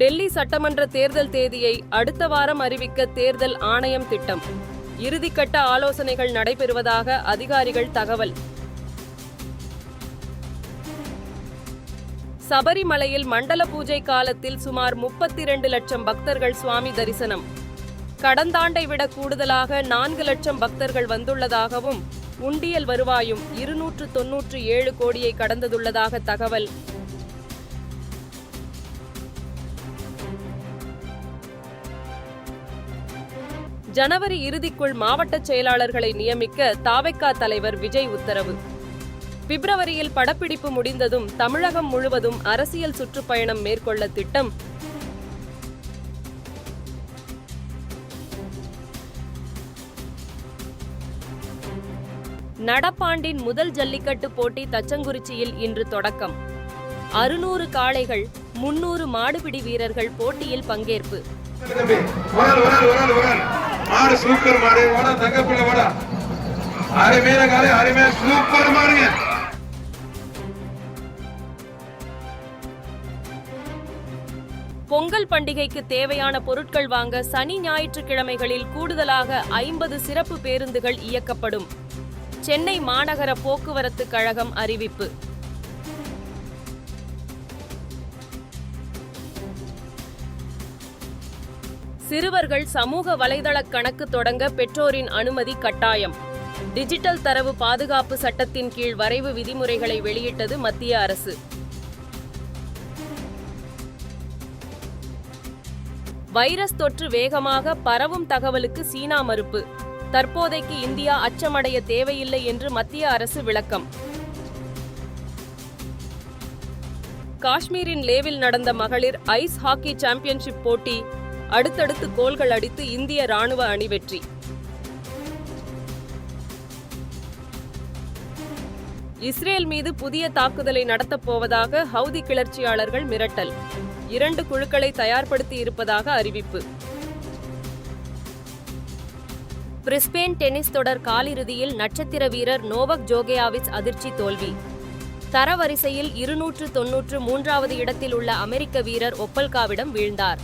டெல்லி சட்டமன்ற தேர்தல் தேதியை அடுத்த வாரம் அறிவிக்க தேர்தல் ஆணையம் திட்டம். இறுதிக்கட்ட ஆலோசனைகள் நடைபெறுவதாக அதிகாரிகள் தகவல். சபரிமலையில் மண்டல பூஜை காலத்தில் சுமார் 32 லட்சம் பக்தர்கள் சுவாமி தரிசனம். கடந்த ஆண்டை விட கூடுதலாக 4 லட்சம் பக்தர்கள் வந்துள்ளதாகவும் உண்டியல் வருவாயும் 297 கோடியை கடந்துள்ளதாக தகவல். ஜனவரி இறுதிக்குள் மாவட்ட செயலாளர்களை நியமிக்க தாவேகா தலைவர் விஜய் உத்தரவு. பிப்ரவரியில் படப்பிடிப்பு முடிந்ததும் தமிழகம் முழுவதும் அரசியல் சுற்றுப்பயணம் மேற்கொள்ள திட்டம். நடப்பாண்டின் முதல் ஜல்லிக்கட்டு போட்டி தச்சங்குறிச்சியில் இன்று தொடக்கம். 600 காளைகள் 300 மாடுபிடி வீரர்கள் போட்டியில் பங்கேற்பு. பொங்கல் பண்டிகைக்கு தேவையான பொருட்கள் வாங்க சனி ஞாயிற்றுக்கிழமைகளில் கூடுதலாக 50 சிறப்பு பேருந்துகள் இயக்கப்படும். சென்னை மாநகர போக்குவரத்து கழகம் அறிவிப்பு. சிறுவர்கள் சமூக வலைதள கணக்கு தொடங்க பெற்றோரின் அனுமதி கட்டாயம். டிஜிட்டல் தரவு பாதுகாப்பு சட்டத்தின் கீழ் வரைவு விதிமுறைகளை வெளியிட்டது மத்திய அரசு. வைரஸ் தொற்று வேகமாக பரவும் தகவலுக்கு சீனா மறுப்பு. தற்போதைக்கு இந்தியா அச்சமடைய தேவையில்லை என்று மத்திய அரசு விளக்கம். காஷ்மீரின் லேவில் நடந்த மகளிர் ஐஸ் ஹாக்கி சாம்பியன்ஷிப் போட்டி. அடுத்தடுத்து கோல்கள் அடித்து இந்திய ராணுவ அணி வெற்றி. இஸ்ரேல் மீது புதிய தாக்குதலை நடத்தப் போவதாக ஹவுதி கிளர்ச்சியாளர்கள் மிரட்டல். 2 குழுக்களை தயார்படுத்தி இருப்பதாக அறிவிப்பு. பிரிஸ்பேன் டென்னிஸ் தொடர் காலிறுதியில் நட்சத்திர வீரர் நோவக் ஜோகோவிச் அதிர்ச்சி தோல்வி. தரவரிசையில் 293வது இடத்தில் உள்ள அமெரிக்க வீரர் ஒப்பல்காவிடம் வீழ்ந்தார்.